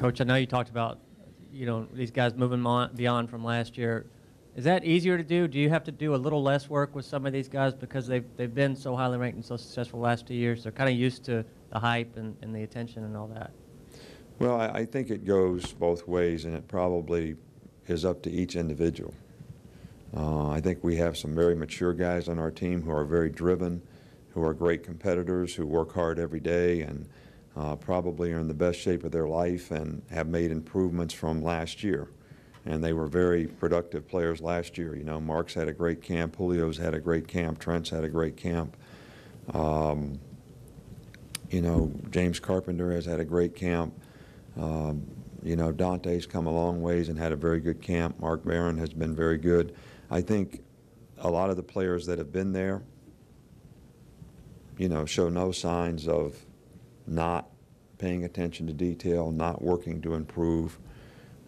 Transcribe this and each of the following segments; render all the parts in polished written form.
Coach, I know you talked about, these guys moving on beyond from last year. Is that easier to do? Do you have to do a little less work with some of these guys because they've been so highly ranked and so successful the last 2 years? They're kind of used to the hype and the attention and all that. Well, I think it goes both ways, and it probably is up to each individual. I think we have some very mature guys on our team who are very driven, who are great competitors, who work hard every day, and probably are in the best shape of their life and have made improvements from last year. And they were very productive players last year. You know, Mark's had a great camp, Julio's had a great camp, Trent's had a great camp. You know, James Carpenter has had a great camp. You know, Dante's come a long ways and had a very good camp. Mark Barron has been very good. I think a lot of the players that have been there, you know, show no signs of not paying attention to detail, not working to improve.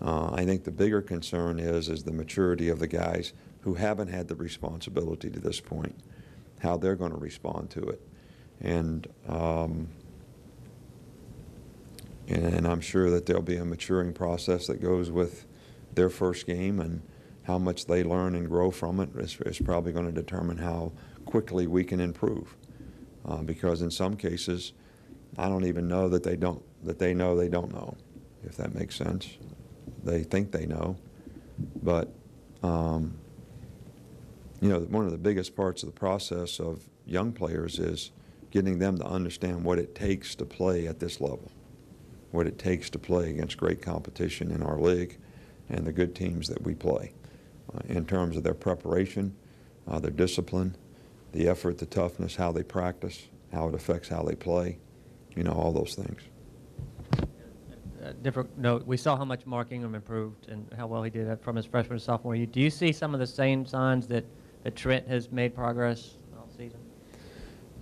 I think the bigger concern is the maturity of the guys who haven't had the responsibility to this point, how they're going to respond to it. And I'm sure that there'll be a maturing process that goes with their first game, and how much they learn and grow from it is probably going to determine how quickly we can improve. Because in some cases, I don't even know that they know they don't know, if that makes sense. They think they know, but you know, one of the biggest parts of the process of young players is getting them to understand what it takes to play at this level, what it takes to play against great competition in our league and the good teams that we play, in terms of their preparation, their discipline, the effort, the toughness, how they practice, how it affects how they play, you know, all those things. Different note, we saw how much Mark Ingram improved and how well he did from his freshman to sophomore year. Do you see some of the same signs that Trent has made progress all season?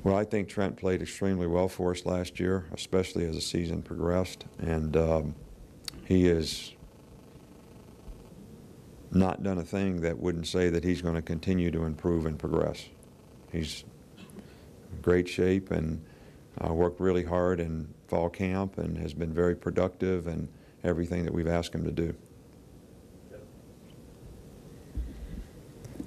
Well, I think Trent played extremely well for us last year, especially as the season progressed, and he has not done a thing that wouldn't say that he's going to continue to improve and progress. He's in great shape and worked really hard in fall camp and has been very productive in everything that we've asked him to do.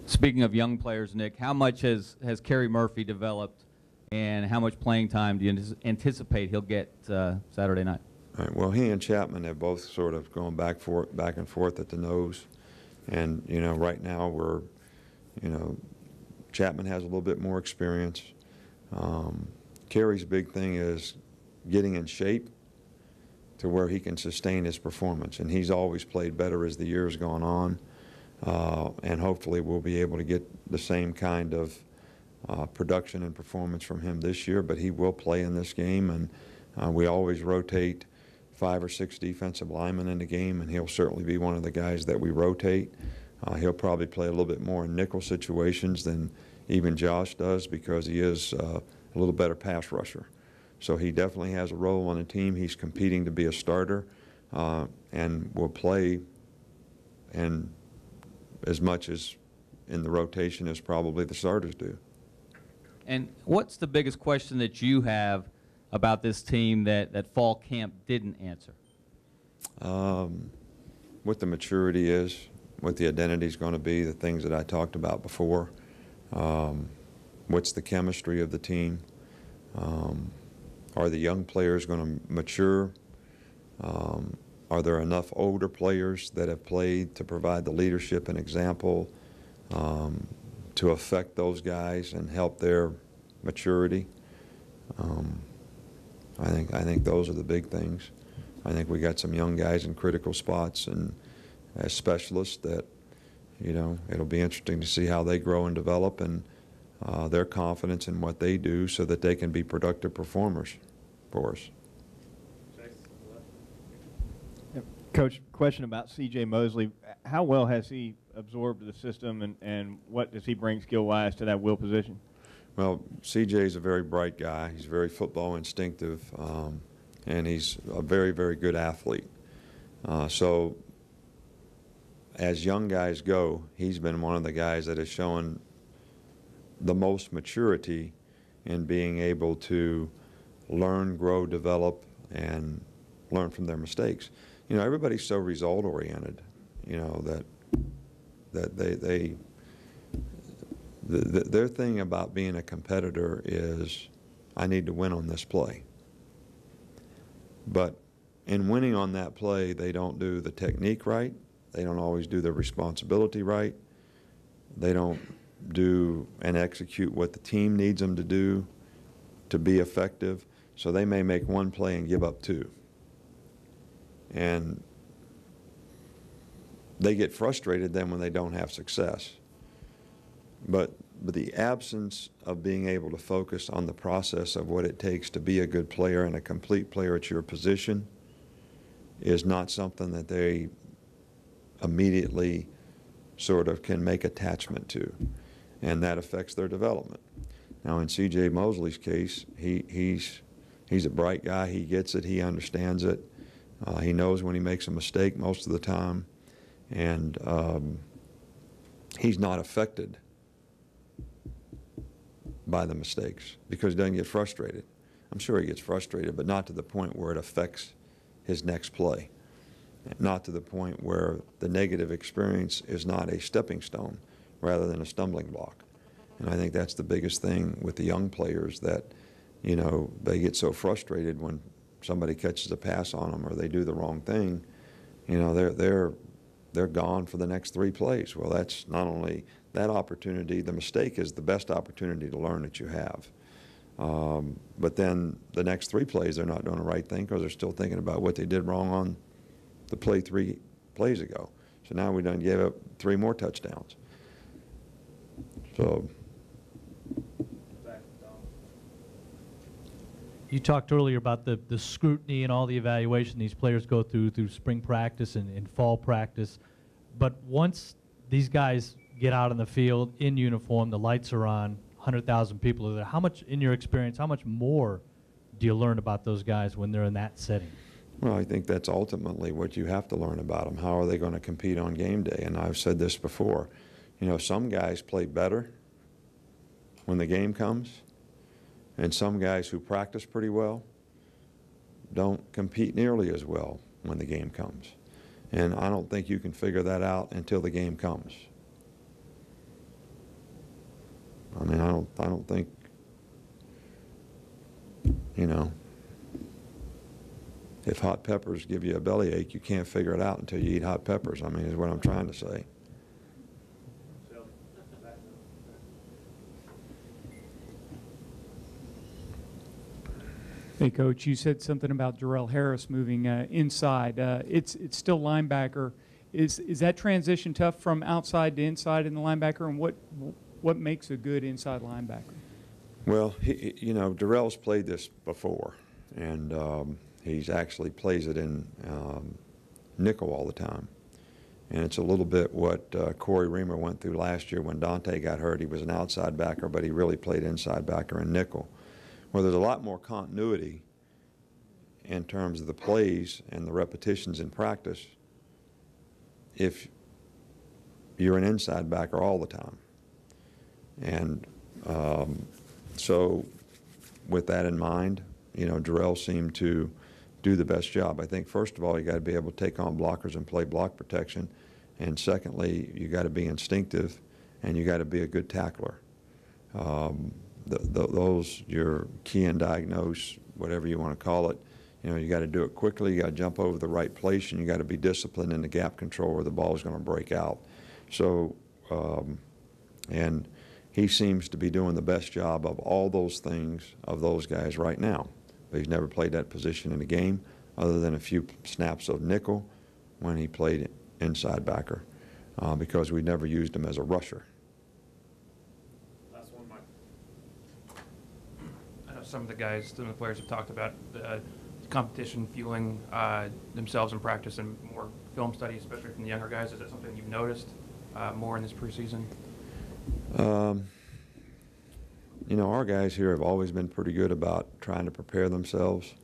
Speaking of young players, Nick, how much has Kerry Murphy developed, and how much playing time do you anticipate he'll get Saturday night? All right, well, he and Chapman have both sort of gone back and forth at the nose, and you know, right now we're, you know, Chapman has a little bit more experience. Kerry's big thing is getting in shape to where he can sustain his performance, and he's always played better as the year's gone on, and hopefully we'll be able to get the same kind of production and performance from him this year. But he will play in this game, and we always rotate 5 or 6 defensive linemen in the game, and he'll certainly be one of the guys that we rotate. He'll probably play a little bit more in nickel situations than even Josh does, because he is a little better pass rusher. So he definitely has a role on the team. He's competing to be a starter, and will play and as much as in the rotation as probably the starters do. And what's the biggest question that you have about this team that fall camp didn't answer? What the maturity is, what the identity is going to be, the things that I talked about before. What's the chemistry of the team? Are the young players going to mature? Are there enough older players that have played to provide the leadership and example to affect those guys and help their maturity? I think those are the big things. I think we got some young guys in critical spots and as specialists that, you know, it'll be interesting to see how they grow and develop, and their confidence in what they do so that they can be productive performers for us. Coach, question about C.J. Mosley. How well has he absorbed the system, and what does he bring skill-wise to that will position? Well, C.J. is a very bright guy. He's very football instinctive, and he's a very, very good athlete. So as young guys go, he's been one of the guys that has shown the most maturity in being able to learn, grow, develop, and learn from their mistakes. you know, everybody's so result oriented, you know, that their thing about being a competitor is, I need to win on this play. But in winning on that play, they don't do the technique right. They don't always do their responsibility right. They don't do and execute what the team needs them to do to be effective. So they may make one play and give up two. And they get frustrated then when they don't have success. But the absence of being able to focus on the process of what it takes to be a good player and a complete player at your position is not something that they immediately sort of can make attachment to, and that affects their development. Now, in C.J. Mosley's case, he's a bright guy. He gets it. He understands it. He knows when he makes a mistake most of the time, and he's not affected by the mistakes because he doesn't get frustrated. I'm sure he gets frustrated, but not to the point where it affects his next play. Not to the point where the negative experience is not a stepping stone rather than a stumbling block. And I think that's the biggest thing with the young players, that, you know, they get so frustrated when somebody catches a pass on them or they do the wrong thing. You know, they're gone for the next 3 plays. Well, that's not only that opportunity, the mistake is the best opportunity to learn that you have. But then the next 3 plays, they're not doing the right thing because they're still thinking about what they did wrong on the play 3 plays ago. So now we done gave up 3 more touchdowns. So. You talked earlier about the scrutiny and all the evaluation these players go through spring practice and fall practice. But once these guys get out on the field in uniform, the lights are on, 100,000 people are there, how much, in your experience, how much more do you learn about those guys when they're in that setting? Well, I think that's ultimately what you have to learn about them. How are they going to compete on game day? And I've said this before. You know, some guys play better when the game comes, and some guys who practice pretty well don't compete nearly as well when the game comes. And I don't think you can figure that out until the game comes. I mean, I don't think, you know, if hot peppers give you a bellyache, you can't figure it out until you eat hot peppers, I mean, is what I'm trying to say. Hey, Coach, you said something about Jarrell Harris moving inside. It's still linebacker. Is that transition tough from outside to inside in the linebacker, and what makes a good inside linebacker? Well, you know, Darrell's played this before, and he's actually plays it in nickel all the time. And it's a little bit what Corey Reamer went through last year when Dante got hurt. He was an outside backer, but he really played inside backer in nickel. Well, there's a lot more continuity in terms of the plays and the repetitions in practice if you're an inside backer all the time. And so with that in mind, you know, Jarrell seemed to do the best job. I think, first of all, you got to be able to take on blockers and play block protection. And secondly, you got to be instinctive and you got to be a good tackler. Those, your key and diagnose, whatever you want to call it, you know, you got to do it quickly, you got to jump over the right place, and you got to be disciplined in the gap control or the ball is going to break out. So, and he seems to be doing the best job of all those things of those guys right now. But he's never played that position in a game other than a few snaps of nickel when he played inside backer because we never used him as a rusher. Some of the guys, some of the players have talked about competition fueling themselves in practice and more film study, especially from the younger guys. Is that something you've noticed more in this preseason? You know, our guys here have always been pretty good about trying to prepare themselves,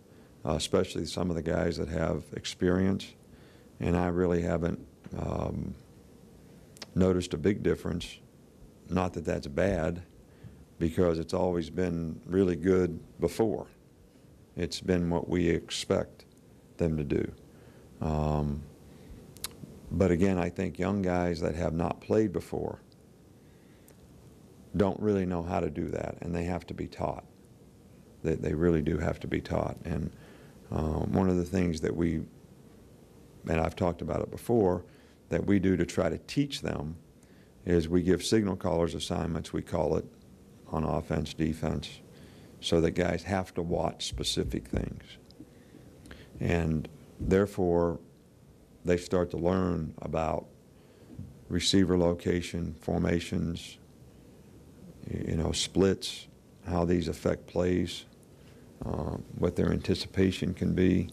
especially some of the guys that have experience. And I really haven't noticed a big difference. Not that that's bad, because it's always been really good before. It's been what we expect them to do. But again, I think young guys that have not played before don't really know how to do that, and they have to be taught. They really do have to be taught. And one of the things that we, and I've talked about it before, that we do to try to teach them is we give signal callers assignments, we call it, on offense, defense, so that guys have to watch specific things. And therefore, they start to learn about receiver location, formations, you know, splits, how these affect plays, what their anticipation can be.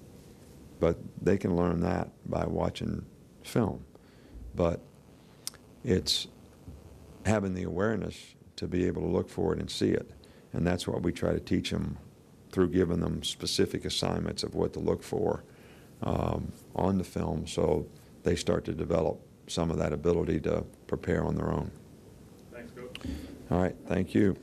But they can learn that by watching film. But it's having the awareness to be able to look for it and see it. And that's what we try to teach them through giving them specific assignments of what to look for on the film, so they start to develop some of that ability to prepare on their own. Thanks, Coach. All right, thank you.